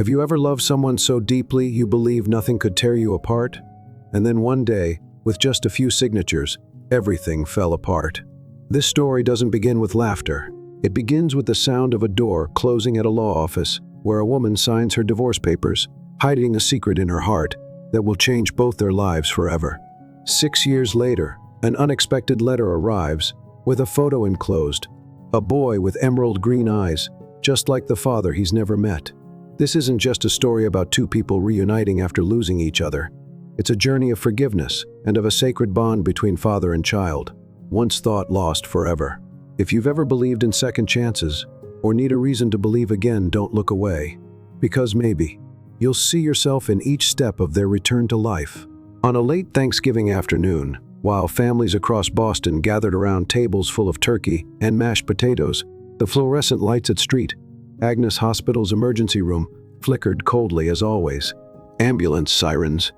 Have you ever loved someone so deeply you believe nothing could tear you apart? And then one day, with just a few signatures, everything fell apart. This story doesn't begin with laughter. It begins with the sound of a door closing at a law office where a woman signs her divorce papers, hiding a secret in her heart that will change both their lives forever. 6 years later, an unexpected letter arrives with a photo enclosed, a boy with emerald green eyes, just like the father he's never met. This isn't just a story about two people reuniting after losing each other. It's a journey of forgiveness and of a sacred bond between father and child, once thought lost forever. If you've ever believed in second chances, or need a reason to believe again, don't look away. Because maybe you'll see yourself in each step of their return to life. On a late Thanksgiving afternoon, while families across Boston gathered around tables full of turkey and mashed potatoes, the fluorescent lights at St. Agnes Hospital's emergency room flickered coldly as always. Ambulance sirens,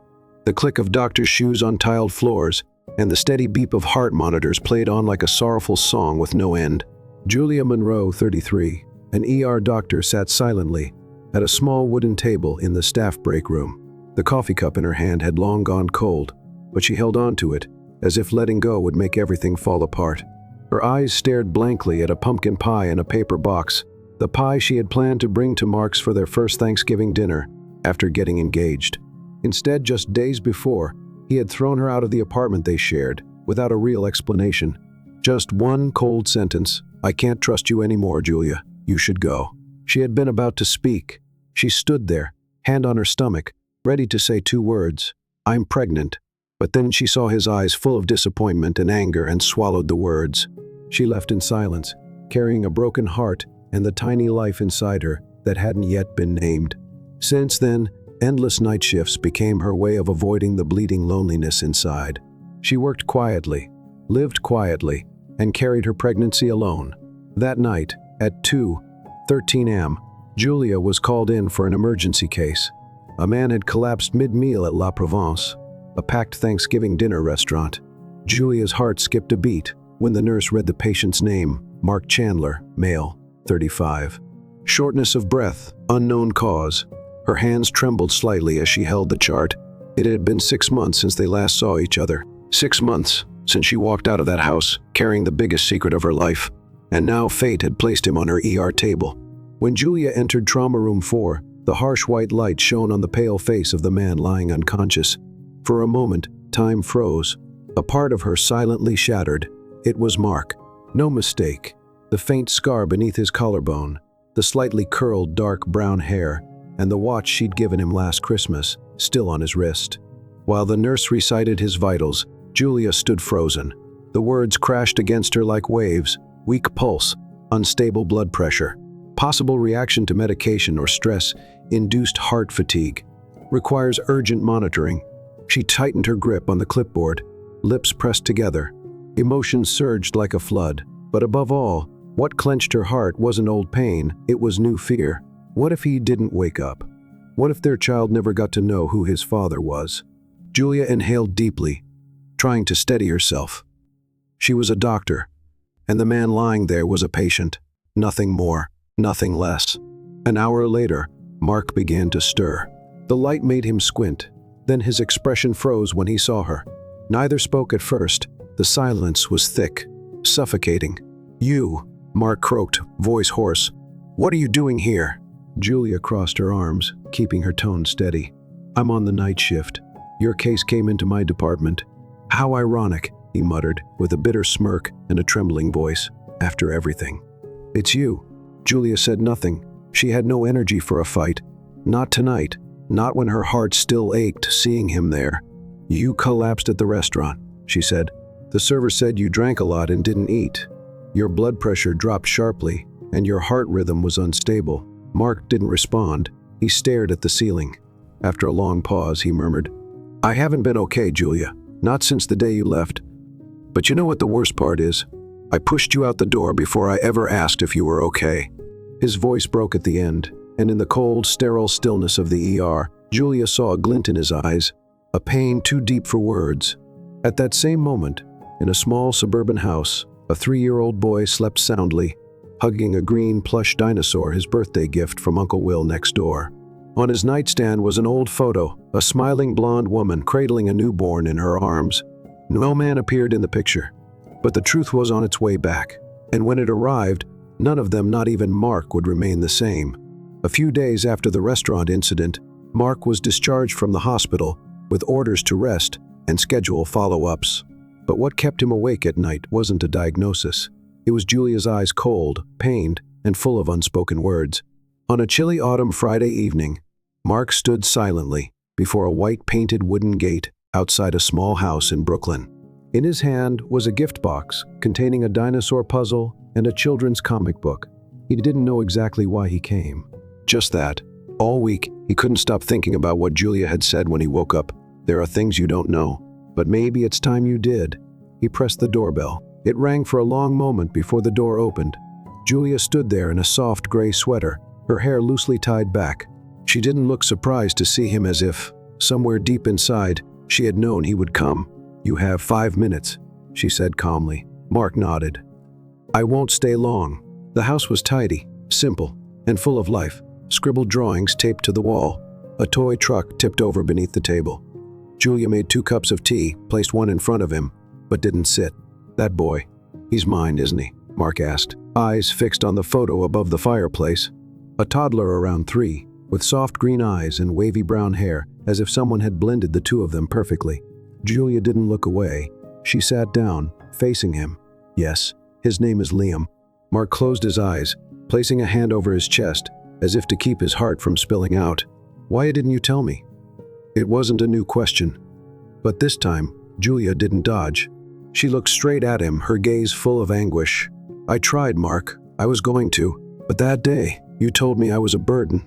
the click of doctors' shoes on tiled floors, and the steady beep of heart monitors played on like a sorrowful song with no end. Julia Monroe, 33, an ER doctor, sat silently at a small wooden table in the staff break room. The coffee cup in her hand had long gone cold, but she held on to it, as if letting go would make everything fall apart. Her eyes stared blankly at a pumpkin pie in a paper box, the pie she had planned to bring to Mark's for their first Thanksgiving dinner after getting engaged. Instead, just days before, he had thrown her out of the apartment they shared, without a real explanation. Just one cold sentence: "I can't trust you anymore, Julia. You should go." She had been about to speak. She stood there, hand on her stomach, ready to say 2 words: "I'm pregnant." But then she saw his eyes full of disappointment and anger and swallowed the words. She left in silence, carrying a broken heart and the tiny life inside her that hadn't yet been named. Since then, endless night shifts became her way of avoiding the bleeding loneliness inside. She worked quietly, lived quietly, and carried her pregnancy alone. That night, at 2:13 a.m., Julia was called in for an emergency case. A man had collapsed mid-meal at La Provence, a packed Thanksgiving dinner restaurant. Julia's heart skipped a beat when the nurse read the patient's name: Mark Chandler, male, 35. Shortness of breath, unknown cause. Her hands trembled slightly as she held the chart. It had been 6 months since they last saw each other. 6 months since she walked out of that house, carrying the biggest secret of her life. And now fate had placed him on her ER table. When Julia entered Trauma Room 4, the harsh white light shone on the pale face of the man lying unconscious. For a moment, time froze. A part of her silently shattered. It was Mark. No mistake. The faint scar beneath his collarbone, the slightly curled dark brown hair, and the watch she'd given him last Christmas, still on his wrist. While the nurse recited his vitals, Julia stood frozen. The words crashed against her like waves: weak pulse, unstable blood pressure, possible reaction to medication or stress, induced heart fatigue, requires urgent monitoring. She tightened her grip on the clipboard, lips pressed together. Emotions surged like a flood, but above all, what clenched her heart wasn't old pain, it was new fear. What if he didn't wake up? What if their child never got to know who his father was? Julia inhaled deeply, trying to steady herself. She was a doctor, and the man lying there was a patient. Nothing more, nothing less. An hour later, Mark began to stir. The light made him squint. Then his expression froze when he saw her. Neither spoke at first. The silence was thick, suffocating. "You," Mark croaked, voice hoarse. "What are you doing here?" Julia crossed her arms, keeping her tone steady. "I'm on the night shift. Your case came into my department." "How ironic," he muttered, with a bitter smirk and a trembling voice. "After everything." "It's you." Julia said nothing. She had no energy for a fight. Not tonight. Not when her heart still ached seeing him there. "You collapsed at the restaurant," she said. "The server said you drank a lot and didn't eat. Your blood pressure dropped sharply, and your heart rhythm was unstable." Mark didn't respond. He stared at the ceiling. After a long pause, he murmured, "I haven't been okay, Julia. Not since the day you left. But you know what the worst part is? I pushed you out the door before I ever asked if you were okay." His voice broke at the end, and in the cold, sterile stillness of the ER, Julia saw a glint in his eyes, a pain too deep for words. At that same moment, in a small suburban house, a 3-year-old boy slept soundly, hugging a green plush dinosaur, his birthday gift from Uncle Will next door. On his nightstand was an old photo, a smiling blonde woman cradling a newborn in her arms. No man appeared in the picture, but the truth was on its way back. And when it arrived, none of them, not even Mark, would remain the same. A few days after the restaurant incident, Mark was discharged from the hospital with orders to rest and schedule follow-ups. But what kept him awake at night wasn't a diagnosis. It was Julia's eyes, cold, pained, and full of unspoken words. On a chilly autumn Friday evening, Mark stood silently before a white-painted wooden gate outside a small house in Brooklyn. In his hand was a gift box containing a dinosaur puzzle and a children's comic book. He didn't know exactly why he came. Just that, all week, he couldn't stop thinking about what Julia had said when he woke up. There are things you don't know, but maybe it's time you did. He pressed the doorbell. It rang for a long moment before the door opened. Julia stood there in a soft gray sweater, her hair loosely tied back. She didn't look surprised to see him, as if, somewhere deep inside, she had known he would come. "You have 5 minutes," she said calmly. Mark nodded. "I won't stay long." The house was tidy, simple, and full of life. Scribbled drawings taped to the wall. A toy truck tipped over beneath the table. Julia made 2 cups of tea, placed one in front of him, but didn't sit. "That boy, he's mine, isn't he?" Mark asked, eyes fixed on the photo above the fireplace. A toddler around 3, with soft green eyes and wavy brown hair, as if someone had blended the two of them perfectly. Julia didn't look away. She sat down, facing him. "Yes, his name is Liam." Mark closed his eyes, placing a hand over his chest, as if to keep his heart from spilling out. "Why didn't you tell me?" It wasn't a new question. But this time, Julia didn't dodge. She looked straight at him, her gaze full of anguish. "I tried, Mark. I was going to. But that day, you told me I was a burden,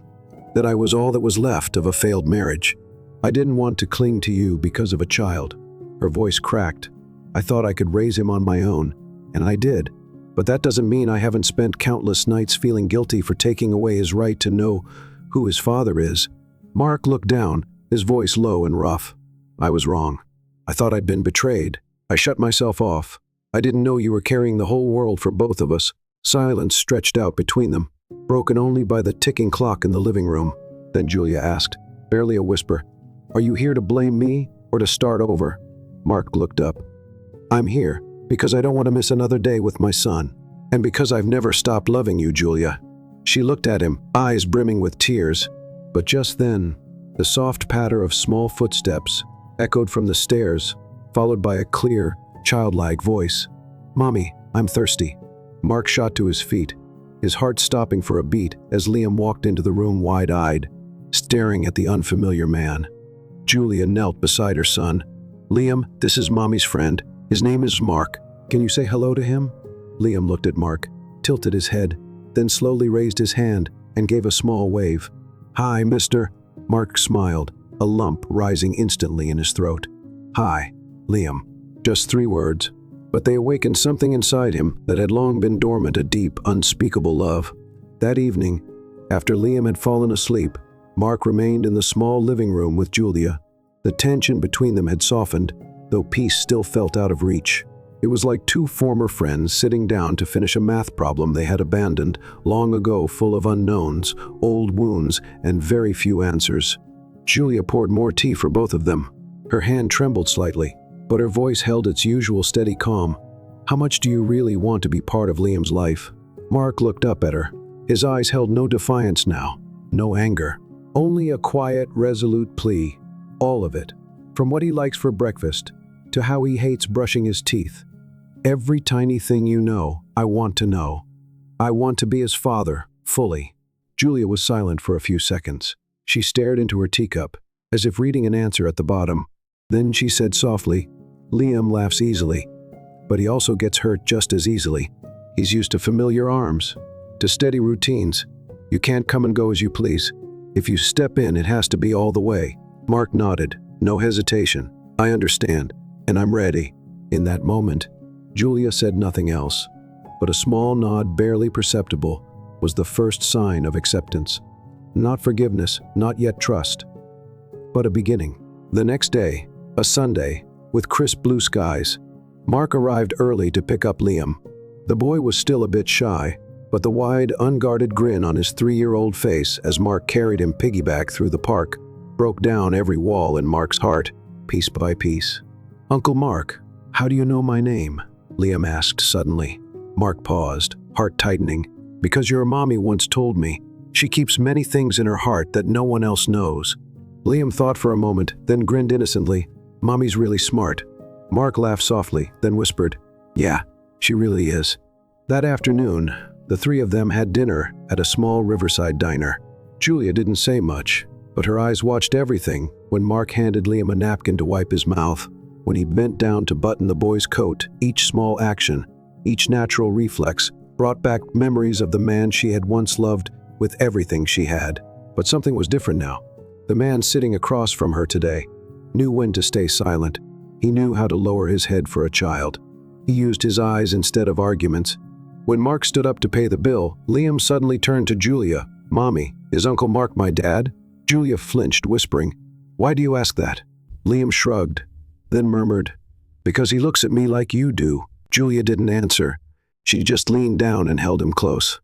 that I was all that was left of a failed marriage. I didn't want to cling to you because of a child." Her voice cracked. "I thought I could raise him on my own, and I did. But that doesn't mean I haven't spent countless nights feeling guilty for taking away his right to know who his father is." Mark looked down, his voice low and rough. "I was wrong. I thought I'd been betrayed. I shut myself off. I didn't know you were carrying the whole world for both of us." Silence stretched out between them, broken only by the ticking clock in the living room. Then Julia asked, barely a whisper, "Are you here to blame me or to start over?" Mark looked up. "I'm here because I don't want to miss another day with my son, and because I've never stopped loving you, Julia." She looked at him, eyes brimming with tears. But just then, the soft patter of small footsteps echoed from the stairs, followed by a clear, childlike voice. "Mommy, I'm thirsty." Mark shot to his feet, his heart stopping for a beat as Liam walked into the room wide-eyed, staring at the unfamiliar man. Julia knelt beside her son. "Liam, this is Mommy's friend. His name is Mark. Can you say hello to him?" Liam looked at Mark, tilted his head, then slowly raised his hand and gave a small wave. "Hi, mister." Mark smiled, a lump rising instantly in his throat. "Hi, Liam." Just 3 words, but they awakened something inside him that had long been dormant, a deep, unspeakable love. That evening, after Liam had fallen asleep, Mark remained in the small living room with Julia. The tension between them had softened, though peace still felt out of reach. It was like 2 former friends sitting down to finish a math problem they had abandoned long ago, full of unknowns, old wounds, and very few answers. Julia poured more tea for both of them. Her hand trembled slightly, but her voice held its usual steady calm. "How much do you really want to be part of Liam's life?" Mark looked up at her. His eyes held no defiance now, no anger, only a quiet, resolute plea. All of it, from what he likes for breakfast to how he hates brushing his teeth. "Every tiny thing you know, I want to know. I want to be his father, fully." Julia was silent for a few seconds. She stared into her teacup, as if reading an answer at the bottom. Then she said softly, "Liam laughs easily, but he also gets hurt just as easily. He's used to familiar arms, to steady routines. You can't come and go as you please. If you step in, it has to be all the way." Mark nodded, no hesitation. "I understand, and I'm ready." In that moment, Julia said nothing else, but a small nod, barely perceptible, was the first sign of acceptance. Not forgiveness, not yet trust, but a beginning. The next day, a Sunday, with crisp blue skies, Mark arrived early to pick up Liam. The boy was still a bit shy, but the wide, unguarded grin on his 3-year-old face as Mark carried him piggyback through the park broke down every wall in Mark's heart, piece by piece. "Uncle Mark, how do you know my name?" Liam asked suddenly. Mark paused, heart tightening. "Because your mommy once told me. She keeps many things in her heart that no one else knows." Liam thought for a moment, then grinned innocently. "Mommy's really smart." Mark laughed softly, then whispered, "Yeah, she really is." That afternoon, the three of them had dinner at a small riverside diner. Julia didn't say much, but her eyes watched everything when Mark handed Liam a napkin to wipe his mouth. When he bent down to button the boy's coat, each small action, each natural reflex, brought back memories of the man she had once loved with everything she had. But something was different now. The man sitting across from her today knew when to stay silent. He knew how to lower his head for a child. He used his eyes instead of arguments. When Mark stood up to pay the bill, Liam suddenly turned to Julia. "Mommy, is Uncle Mark my dad?" Julia flinched, whispering, "Why do you ask that?" Liam shrugged, then murmured, "Because he looks at me like you do." Julia didn't answer. She just leaned down and held him close.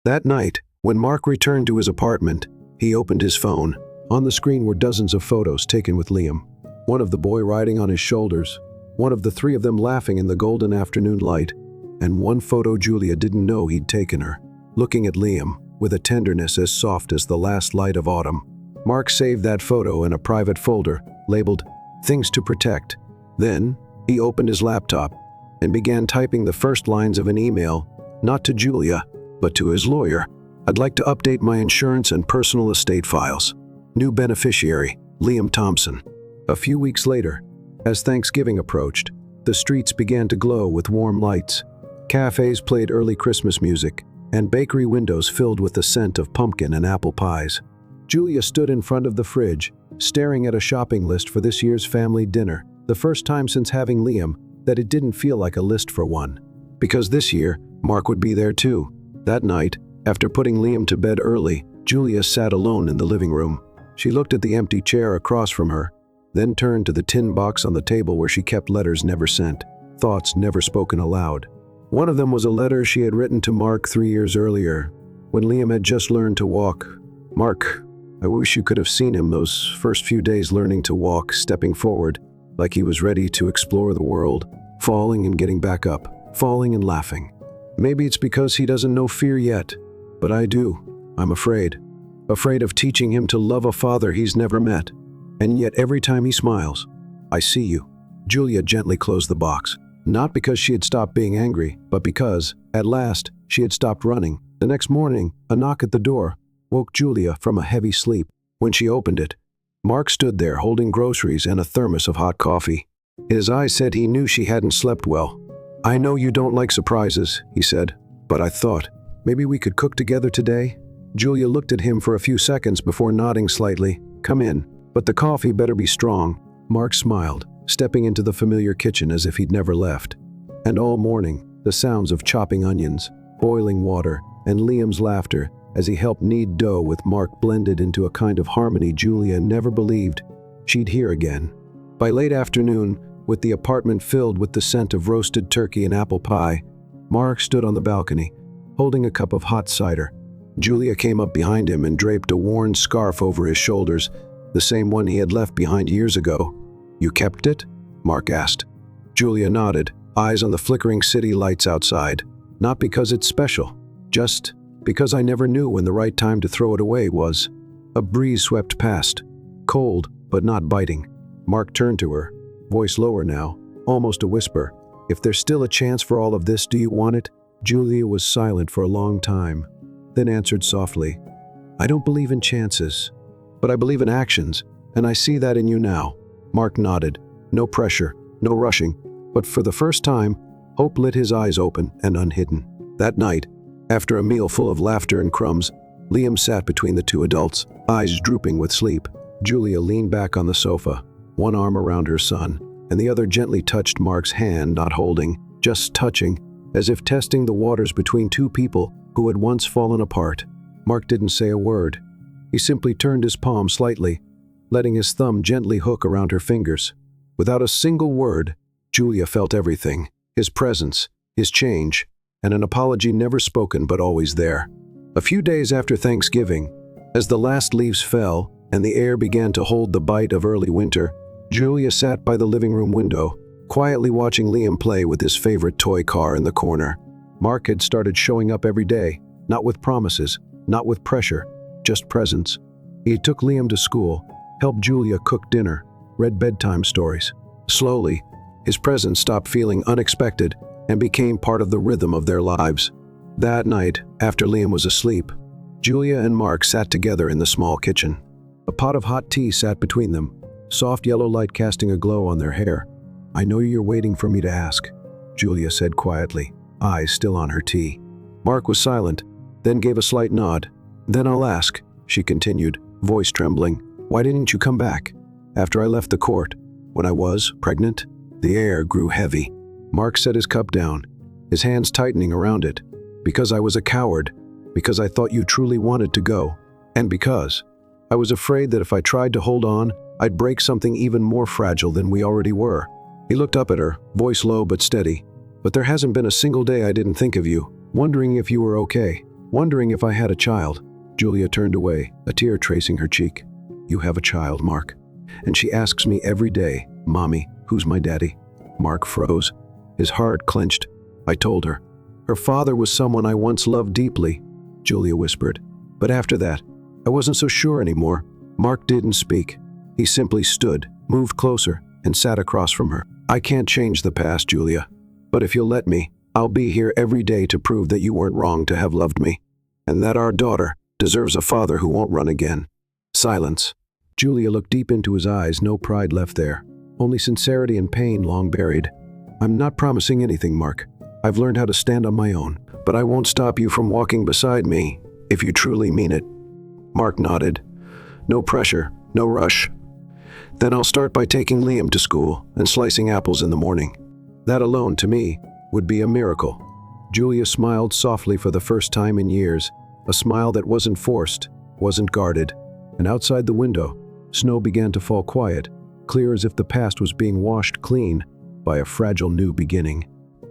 That night, when Mark returned to his apartment, he opened his phone. On the screen were dozens of photos taken with Liam. One of the boy riding on his shoulders, one of the three of them laughing in the golden afternoon light, and one photo Julia didn't know he'd taken her, looking at Liam with a tenderness as soft as the last light of autumn. Mark saved that photo in a private folder labeled "Things to Protect." Then, he opened his laptop and began typing the first lines of an email, not to Julia, but to his lawyer. "I'd like to update my insurance and personal estate files. New beneficiary, Liam Thompson." A few weeks later, as Thanksgiving approached, the streets began to glow with warm lights. Cafes played early Christmas music, and bakery windows filled with the scent of pumpkin and apple pies. Julia stood in front of the fridge, staring at a shopping list for this year's family dinner, the first time since having Liam that it didn't feel like a list for one. Because this year, Mark would be there too. That night, after putting Liam to bed early, Julia sat alone in the living room. She looked at the empty chair across from her, then turned to the tin box on the table where she kept letters never sent, thoughts never spoken aloud. One of them was a letter she had written to Mark 3 years earlier, when Liam had just learned to walk. "Mark, I wish you could have seen him those first few days learning to walk, stepping forward, like he was ready to explore the world, falling and getting back up, falling and laughing. Maybe it's because he doesn't know fear yet, but I do. I'm afraid. Afraid of teaching him to love a father he's never met. And yet every time he smiles, I see you." Julia gently closed the box, not because she had stopped being angry, but because, at last, she had stopped running. The next morning, a knock at the door woke Julia from a heavy sleep. When she opened it, Mark stood there holding groceries and a thermos of hot coffee. His eyes said he knew she hadn't slept well. "I know you don't like surprises," he said, "but I thought, maybe we could cook together today?" Julia looked at him for a few seconds before nodding slightly. "Come in, but the coffee better be strong." Mark smiled, stepping into the familiar kitchen as if he'd never left. And all morning, the sounds of chopping onions, boiling water, and Liam's laughter as he helped knead dough with Mark blended into a kind of harmony Julia never believed she'd hear again. By late afternoon, with the apartment filled with the scent of roasted turkey and apple pie, Mark stood on the balcony, holding a cup of hot cider. Julia came up behind him and draped a worn scarf over his shoulders, the same one he had left behind years ago. "You kept it?" Mark asked. Julia nodded, eyes on the flickering city lights outside. "Not because it's special, just because I never knew when the right time to throw it away was." A breeze swept past, cold but not biting. Mark turned to her, voice lower now, almost a whisper. "If there's still a chance for all of this, do you want it?" Julia was silent for a long time, then answered softly, "I don't believe in chances, but I believe in actions, and I see that in you now." Mark nodded. No pressure, no rushing, but for the first time, hope lit his eyes open and unhidden. That night, after a meal full of laughter and crumbs, Liam sat between the two adults, eyes drooping with sleep. Julia leaned back on the sofa, one arm around her son, and the other gently touched Mark's hand, not holding, just touching, as if testing the waters between two people who had once fallen apart. Mark didn't say a word. He simply turned his palm slightly, letting his thumb gently hook around her fingers. Without a single word, Julia felt everything, his presence, his change, and an apology never spoken but always there. A few days after Thanksgiving, as the last leaves fell and the air began to hold the bite of early winter, Julia sat by the living room window, quietly watching Liam play with his favorite toy car in the corner. Mark had started showing up every day, not with promises, not with pressure, just presence. He took Liam to school, helped Julia cook dinner, read bedtime stories. Slowly, his presence stopped feeling unexpected and became part of the rhythm of their lives. That night, after Liam was asleep, Julia and Mark sat together in the small kitchen. A pot of hot tea sat between them, soft yellow light casting a glow on their hair. "I know you're waiting for me to ask," Julia said quietly, eyes still on her tea. Mark was silent, then gave a slight nod. "Then I'll ask," she continued, voice trembling. "Why didn't you come back? After I left the court, when I was pregnant?" The air grew heavy. Mark set his cup down, his hands tightening around it. "Because I was a coward, because I thought you truly wanted to go, and because I was afraid that if I tried to hold on, I'd break something even more fragile than we already were." He looked up at her, voice low but steady. "But there hasn't been a single day I didn't think of you, wondering if you were okay, wondering if I had a child." Julia turned away, a tear tracing her cheek. "You have a child, Mark. And she asks me every day, 'Mommy, who's my daddy?'" Mark froze. His heart clenched. "I told her. Her father was someone I once loved deeply," Julia whispered. "But after that, I wasn't so sure anymore." Mark didn't speak. He simply stood, moved closer, and sat across from her. "I can't change the past, Julia. But if you'll let me, I'll be here every day to prove that you weren't wrong to have loved me, and that our daughter deserves a father who won't run again." Silence. Julia looked deep into his eyes, no pride left there, only sincerity and pain long buried. "I'm not promising anything, Mark. I've learned how to stand on my own, but I won't stop you from walking beside me, if you truly mean it." Mark nodded. "No pressure, no rush. Then I'll start by taking Liam to school and slicing apples in the morning. That alone, to me, would be a miracle." Julia smiled softly for the first time in years, a smile that wasn't forced, wasn't guarded. And outside the window, snow began to fall quiet, clear as if the past was being washed clean by a fragile new beginning.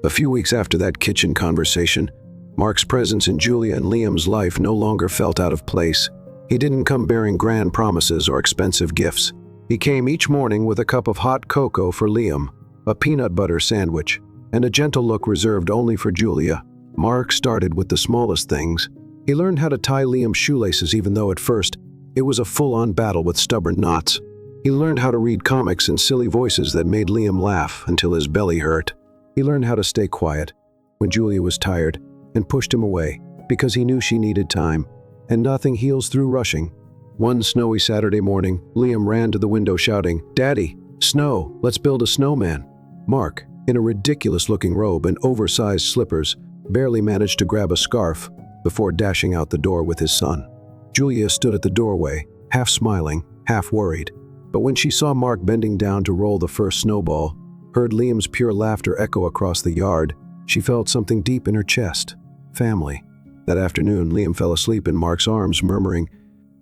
A few weeks after that kitchen conversation, Mark's presence in Julia and Liam's life no longer felt out of place. He didn't come bearing grand promises or expensive gifts. He came each morning with a cup of hot cocoa for Liam, a peanut butter sandwich, and a gentle look reserved only for Julia. Mark started with the smallest things. He learned how to tie Liam's shoelaces, even though at first it was a full-on battle with stubborn knots. He learned how to read comics in silly voices that made Liam laugh until his belly hurt. He learned how to stay quiet when Julia was tired and pushed him away because he knew she needed time, and nothing heals through rushing. One snowy Saturday morning, Liam ran to the window shouting, "Daddy, snow, let's build a snowman." Mark, in a ridiculous-looking robe and oversized slippers, barely managed to grab a scarf before dashing out the door with his son. Julia stood at the doorway, half smiling, half worried. But when she saw Mark bending down to roll the first snowball, heard Liam's pure laughter echo across the yard, she felt something deep in her chest. Family. That afternoon, Liam fell asleep in Mark's arms, murmuring,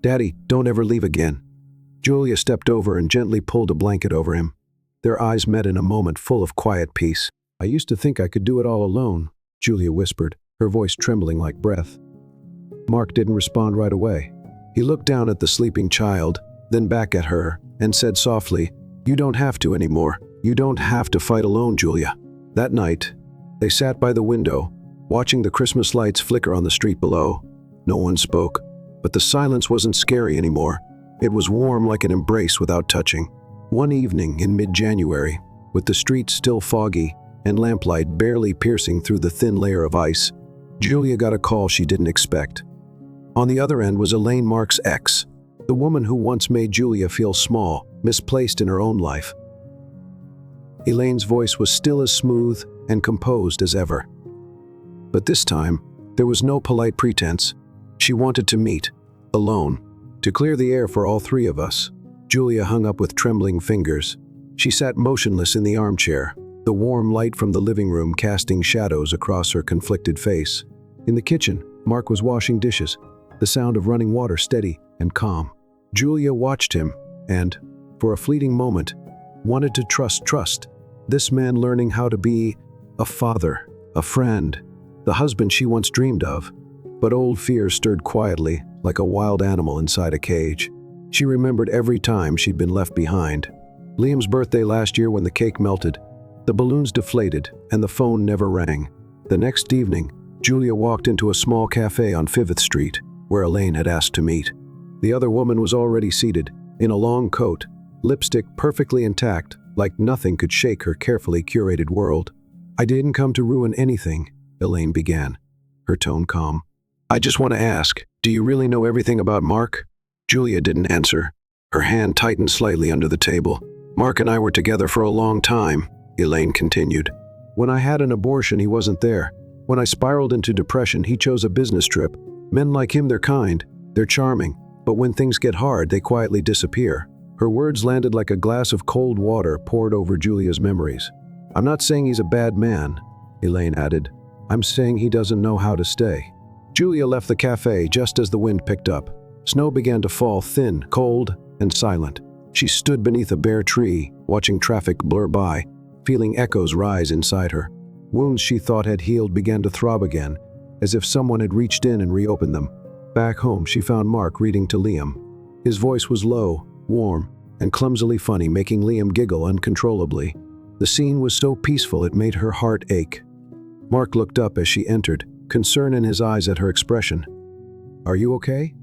"Daddy, don't ever leave again." Julia stepped over and gently pulled a blanket over him. Their eyes met in a moment full of quiet peace. "I used to think I could do it all alone," Julia whispered, her voice trembling like breath. Mark didn't respond right away. He looked down at the sleeping child, then back at her, and said softly, "You don't have to anymore. You don't have to fight alone, Julia." That night, they sat by the window, watching the Christmas lights flicker on the street below. No one spoke, but the silence wasn't scary anymore. It was warm like an embrace without touching. One evening in mid-January, with the streets still foggy and lamplight barely piercing through the thin layer of ice, Julia got a call she didn't expect. On the other end was Elaine, Mark's ex, the woman who once made Julia feel small, misplaced in her own life. Elaine's voice was still as smooth and composed as ever. But this time, there was no polite pretense. She wanted to meet, alone, to clear the air for all three of us. Julia hung up with trembling fingers. She sat motionless in the armchair, the warm light from the living room casting shadows across her conflicted face. In the kitchen, Mark was washing dishes, the sound of running water steady and calm. Julia watched him and, for a fleeting moment, wanted to trust this man learning how to be a father, a friend, the husband she once dreamed of. But old fear stirred quietly, like a wild animal inside a cage. She remembered every time she'd been left behind. Liam's birthday last year when the cake melted, the balloons deflated, and the phone never rang. The next evening, Julia walked into a small cafe on 5th Street, where Elaine had asked to meet. The other woman was already seated, in a long coat, lipstick perfectly intact, like nothing could shake her carefully curated world. "I didn't come to ruin anything," Elaine began, her tone calm. "I just want to ask, do you really know everything about Mark?" Julia didn't answer. Her hand tightened slightly under the table. "Mark and I were together for a long time," Elaine continued. "When I had an abortion, he wasn't there. When I spiraled into depression, he chose a business trip. Men like him, they're kind, they're charming, but when things get hard, they quietly disappear." Her words landed like a glass of cold water poured over Julia's memories. "I'm not saying he's a bad man," Elaine added. "I'm saying he doesn't know how to stay." Julia left the cafe just as the wind picked up. Snow began to fall, thin, cold, and silent. She stood beneath a bare tree, watching traffic blur by, feeling echoes rise inside her. Wounds she thought had healed began to throb again, as if someone had reached in and reopened them. Back home, she found Mark reading to Liam. His voice was low, warm, and clumsily funny, making Liam giggle uncontrollably. The scene was so peaceful it made her heart ache. Mark looked up as she entered, concern in his eyes at her expression. "Are you okay?"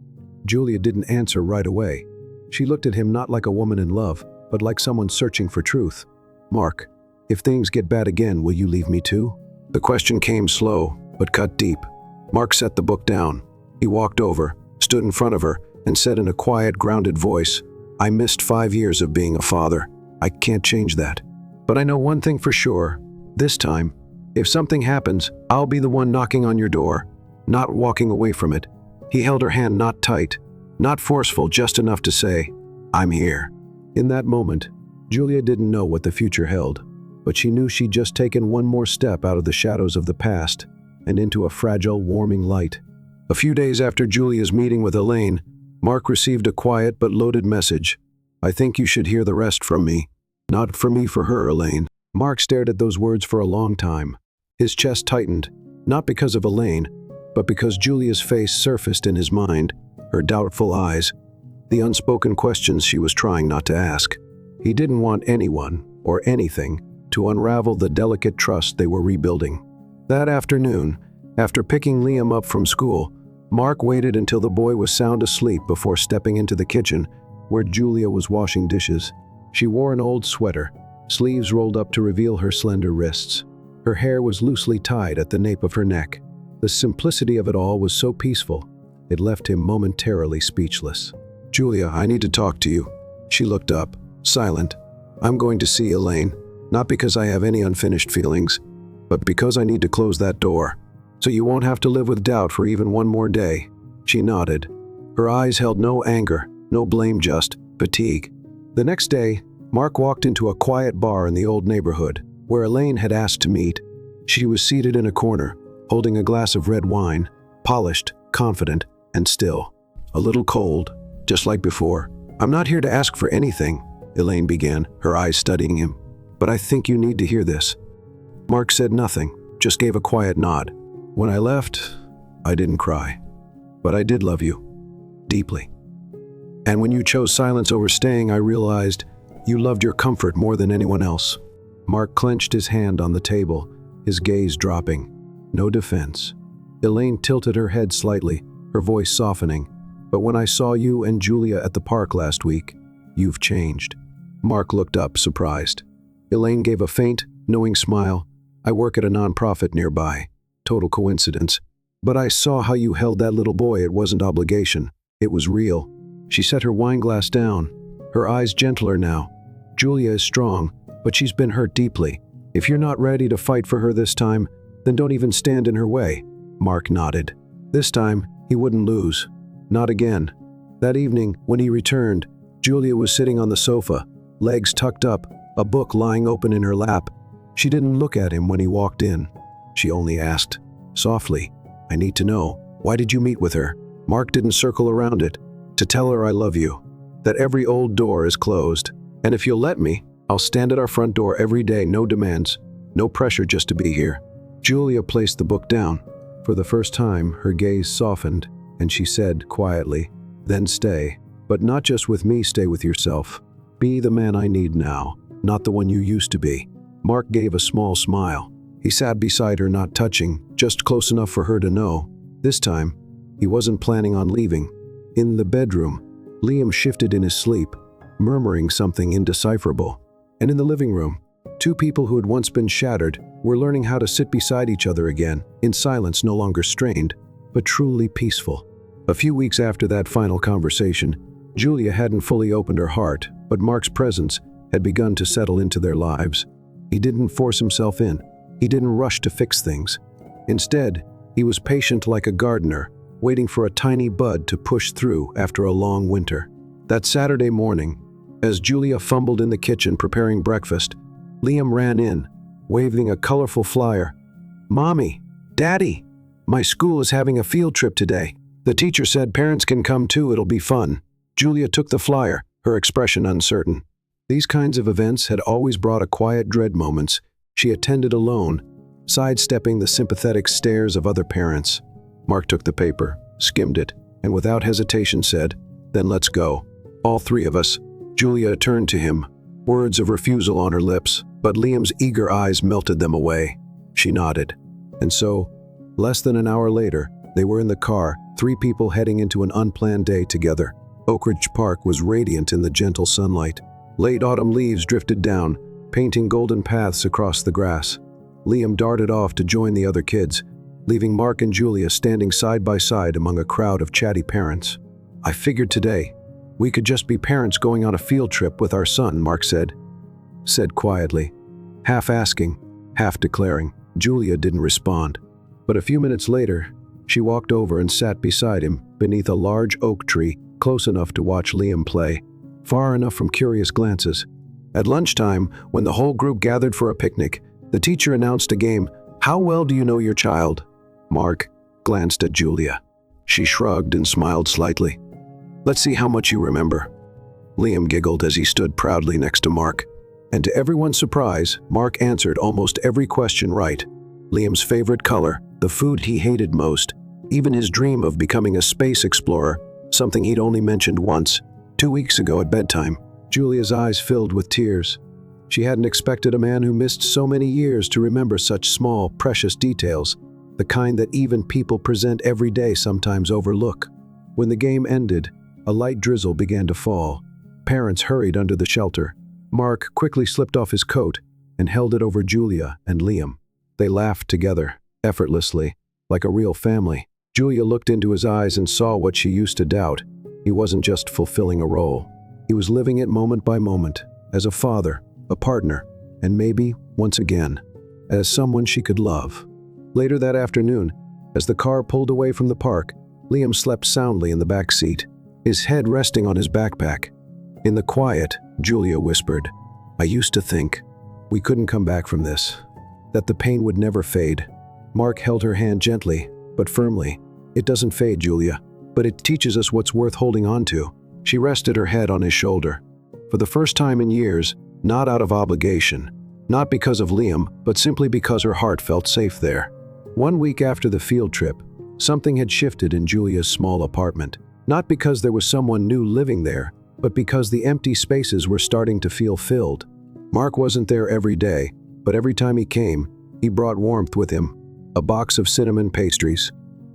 Julia didn't answer right away. She looked at him not like a woman in love, but like someone searching for truth. "Mark, if things get bad again, will you leave me too?" The question came slow, but cut deep. Mark set the book down. He walked over, stood in front of her, and said in a quiet, grounded voice, "I missed 5 years of being a father. I can't change that. But I know one thing for sure. This time, if something happens, I'll be the one knocking on your door, not walking away from it." He held her hand, not tight, not forceful, just enough to say, "I'm here." In that moment, Julia didn't know what the future held, but she knew she'd just taken one more step out of the shadows of the past and into a fragile, warming light. A few days after Julia's meeting with Elaine, Mark received a quiet but loaded message. "I think you should hear the rest from me." Not for me, for her, Elaine. Mark stared at those words for a long time. His chest tightened, not because of Elaine, but because Julia's face surfaced in his mind, her doubtful eyes, the unspoken questions she was trying not to ask. He didn't want anyone, or anything, to unravel the delicate trust they were rebuilding. That afternoon, after picking Liam up from school, Mark waited until the boy was sound asleep before stepping into the kitchen, where Julia was washing dishes. She wore an old sweater, sleeves rolled up to reveal her slender wrists. Her hair was loosely tied at the nape of her neck. The simplicity of it all was so peaceful, it left him momentarily speechless. "Julia, I need to talk to you." She looked up, silent. "I'm going to see Elaine, not because I have any unfinished feelings, but because I need to close that door, so you won't have to live with doubt for even one more day." She nodded. Her eyes held no anger, no blame, just fatigue. The next day, Mark walked into a quiet bar in the old neighborhood, where Elaine had asked to meet. She was seated in a corner, holding a glass of red wine, polished, confident, and still. A little cold, just like before. "I'm not here to ask for anything," Elaine began, her eyes studying him. "But I think you need to hear this." Mark said nothing, just gave a quiet nod. "When I left, I didn't cry. But I did love you. Deeply. And when you chose silence over staying, I realized you loved your comfort more than anyone else." Mark clenched his hand on the table, his gaze dropping. No defense. Elaine tilted her head slightly, her voice softening. "But when I saw you and Julia at the park last week, you've changed." Mark looked up, surprised. Elaine gave a faint, knowing smile. "I work at a nonprofit nearby. Total coincidence. But I saw how you held that little boy. It wasn't obligation. It was real." She set her wine glass down, her eyes gentler now. "Julia is strong, but she's been hurt deeply. If you're not ready to fight for her this time, then don't even stand in her way." Mark nodded. This time, he wouldn't lose. Not again. That evening, when he returned, Julia was sitting on the sofa, legs tucked up, a book lying open in her lap. She didn't look at him when he walked in. She only asked, softly, "I need to know, why did you meet with her?" Mark didn't circle around it. "To tell her I love you, that every old door is closed, and if you'll let me, I'll stand at our front door every day, no demands, no pressure, just to be here." Julia placed the book down. For the first time, her gaze softened, and she said quietly, "Then stay. But not just with me, stay with yourself. Be the man I need now, not the one you used to be." Mark gave a small smile. He sat beside her, not touching, just close enough for her to know. This time, he wasn't planning on leaving. In the bedroom, Liam shifted in his sleep, murmuring something indecipherable. And in the living room, two people who had once been shattered were learning how to sit beside each other again, in silence no longer strained, but truly peaceful. A few weeks after that final conversation, Julia hadn't fully opened her heart, but Mark's presence had begun to settle into their lives. He didn't force himself in. He didn't rush to fix things. Instead, he was patient like a gardener, waiting for a tiny bud to push through after a long winter. That Saturday morning, as Julia fumbled in the kitchen preparing breakfast, Liam ran in, waving a colorful flyer. "Mommy, Daddy, my school is having a field trip today. The teacher said parents can come too, it'll be fun." Julia took the flyer, her expression uncertain. These kinds of events had always brought a quiet dread moments she attended alone, sidestepping the sympathetic stares of other parents. Mark took the paper, skimmed it, and without hesitation said, "Then let's go. All three of us." Julia turned to him, words of refusal on her lips, but Liam's eager eyes melted them away. She nodded. And so, less than an hour later, they were in the car, three people heading into an unplanned day together. Oak Ridge Park was radiant in the gentle sunlight. Late autumn leaves drifted down, painting golden paths across the grass. Liam darted off to join the other kids, leaving Mark and Julia standing side by side among a crowd of chatty parents. "I figured today, we could just be parents going on a field trip with our son," Mark said quietly, half asking, half declaring. Julia didn't respond. But a few minutes later, she walked over and sat beside him beneath a large oak tree, close enough to watch Liam play, far enough from curious glances. At lunchtime, when the whole group gathered for a picnic, the teacher announced a game. "How well do you know your child?" Mark glanced at Julia. She shrugged and smiled slightly. "Let's see how much you remember." Liam giggled as he stood proudly next to Mark. And to everyone's surprise, Mark answered almost every question right. Liam's favorite color, the food he hated most, even his dream of becoming a space explorer, something he'd only mentioned once, 2 weeks ago at bedtime. Julia's eyes filled with tears. She hadn't expected a man who missed so many years to remember such small, precious details, the kind that even people present every day sometimes overlook. When the game ended, a light drizzle began to fall. Parents hurried under the shelter. Mark quickly slipped off his coat and held it over Julia and Liam. They laughed together, effortlessly, like a real family. Julia looked into his eyes and saw what she used to doubt. He wasn't just fulfilling a role. He was living it moment by moment, as a father, a partner, and maybe, once again, as someone she could love. Later that afternoon, as the car pulled away from the park, Liam slept soundly in the back seat, his head resting on his backpack. In the quiet, Julia whispered, "I used to think we couldn't come back from this, that the pain would never fade." Mark held her hand gently, but firmly. "It doesn't fade, Julia, but it teaches us what's worth holding on to." She rested her head on his shoulder. For the first time in years, not out of obligation, not because of Liam, but simply because her heart felt safe there. 1 week after the field trip, something had shifted in Julia's small apartment. Not because there was someone new living there, but because the empty spaces were starting to feel filled. Mark wasn't there every day, but every time he came, he brought warmth with him. A box of cinnamon pastries,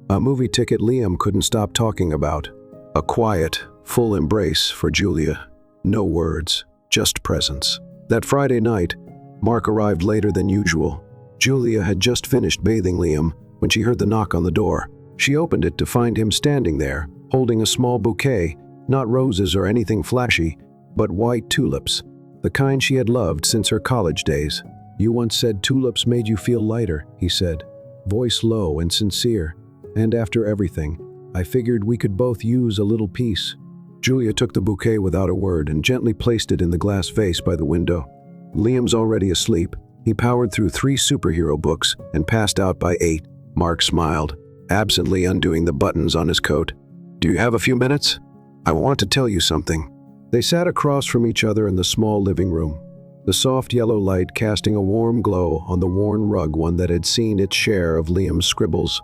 a movie ticket Liam couldn't stop talking about, a quiet, full embrace for Julia. No words, just presence. That Friday night, Mark arrived later than usual. Julia had just finished bathing Liam when she heard the knock on the door. She opened it to find him standing there, holding a small bouquet, not roses or anything flashy, but white tulips, the kind she had loved since her college days. "You once said tulips made you feel lighter," he said, voice low and sincere. "And after everything, I figured we could both use a little peace." Julia took the bouquet without a word and gently placed it in the glass vase by the window. Liam's already asleep. He powered through 3 superhero books and passed out by 8. Mark smiled, absently undoing the buttons on his coat. "Do you have a few minutes? I want to tell you something." They sat across from each other in the small living room, the soft yellow light casting a warm glow on the worn rug, one that had seen its share of Liam's scribbles.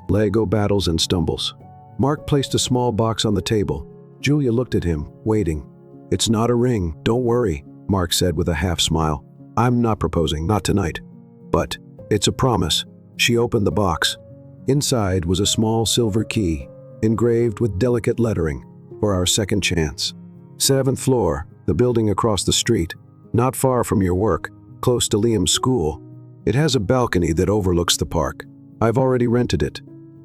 Lego battles and stumbles. Mark placed a small box on the table. Julia looked at him, waiting. "It's not a ring, don't worry," Mark said with a half smile. "I'm not proposing, not tonight. But it's a promise." She opened the box. Inside was a small silver key, engraved with delicate lettering, for our second chance. 7th floor, the building across the street, not far from your work, close to Liam's school. It has a balcony that overlooks the park. I've already rented it.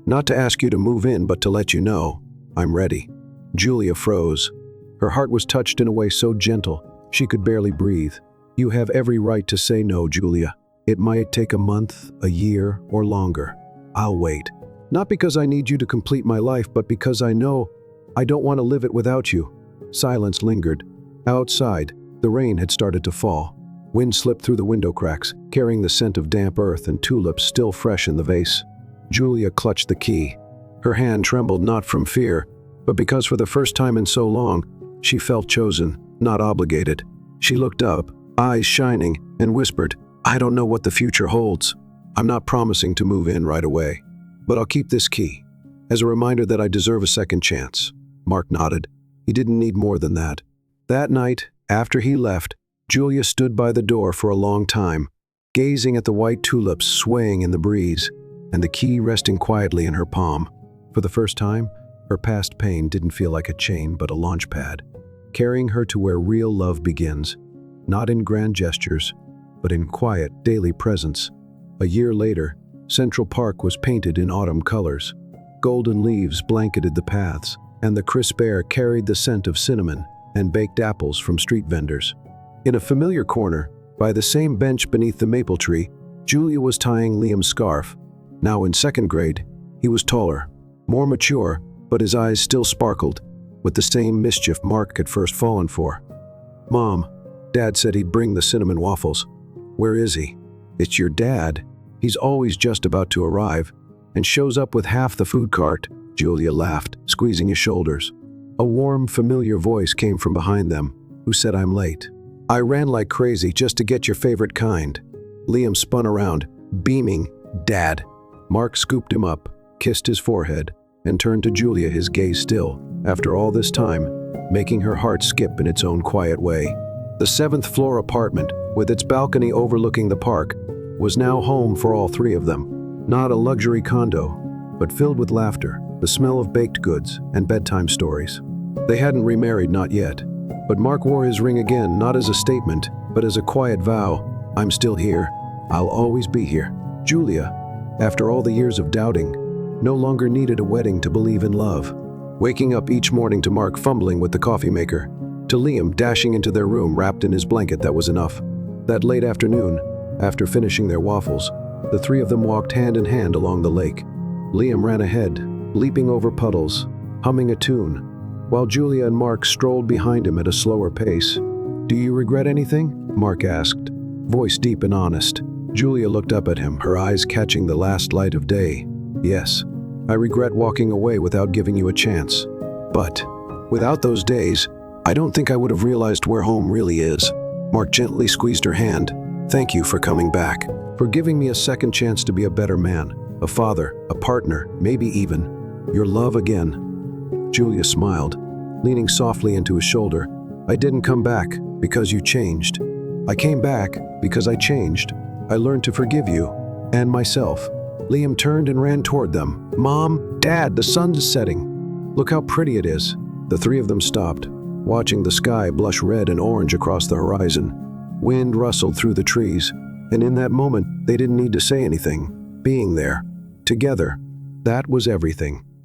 Not to ask you to move in, but to let you know, I'm ready. Julia froze. Her heart was touched in a way so gentle, she could barely breathe. You have every right to say no, Julia. It might take a month, a year, or longer. I'll wait. Not because I need you to complete my life, but because I know I don't want to live it without you. Silence lingered. Outside, the rain had started to fall. Wind slipped through the window cracks, carrying the scent of damp earth and tulips still fresh in the vase. Julia clutched the key. Her hand trembled not from fear, but because for the first time in so long, she felt chosen, not obligated. She looked up, eyes shining, and whispered, "I don't know what the future holds. I'm not promising to move in right away, but I'll keep this key, as a reminder that I deserve a second chance." Mark nodded. He didn't need more than that. That night, after he left, Julia stood by the door for a long time, gazing at the white tulips swaying in the breeze, and the key resting quietly in her palm. For the first time, her past pain didn't feel like a chain but a launch pad, carrying her to where real love begins, not in grand gestures, but in quiet, daily presence. A year later, Central Park was painted in autumn colors. Golden leaves blanketed the paths, and the crisp air carried the scent of cinnamon and baked apples from street vendors. In a familiar corner, by the same bench beneath the maple tree, Julia was tying Liam's scarf. Now in 2nd grade, he was taller, more mature, but his eyes still sparkled with the same mischief Mark had first fallen for. "Mom, Dad said he'd bring the cinnamon waffles. Where is he?" "It's your dad. He's always just about to arrive and shows up with half the food cart." Julia laughed, squeezing his shoulders. A warm, familiar voice came from behind them, who said, "I'm late. I ran like crazy just to get your favorite kind." Liam spun around, beaming, "Dad." Mark scooped him up, kissed his forehead, and turned to Julia, his gaze still, after all this time, making her heart skip in its own quiet way. The 7th floor apartment, with its balcony overlooking the park, was now home for all three of them. Not a luxury condo, but filled with laughter, the smell of baked goods, and bedtime stories. They hadn't remarried, not yet. But Mark wore his ring again, not as a statement, but as a quiet vow. "I'm still here. I'll always be here." Julia, after all the years of doubting, no longer needed a wedding to believe in love. Waking up each morning to Mark fumbling with the coffee maker, to Liam dashing into their room wrapped in his blanket, that was enough. That late afternoon, after finishing their waffles, the three of them walked hand in hand along the lake. Liam ran ahead, leaping over puddles, humming a tune, while Julia and Mark strolled behind him at a slower pace. "Do you regret anything?" Mark asked, voice deep and honest. Julia looked up at him, her eyes catching the last light of day. "Yes, I regret walking away without giving you a chance. But without those days, I don't think I would have realized where home really is." Mark gently squeezed her hand. "Thank you for coming back, for giving me a second chance to be a better man, a father, a partner, maybe even your love again." Julia smiled, leaning softly into his shoulder. "I didn't come back because you changed. I came back because I changed. I learned to forgive you, and myself." Liam turned and ran toward them. "Mom, Dad, the sun's setting. Look how pretty it is." The three of them stopped, watching the sky blush red and orange across the horizon. Wind rustled through the trees, and in that moment, they didn't need to say anything. Being there, together, that was everything.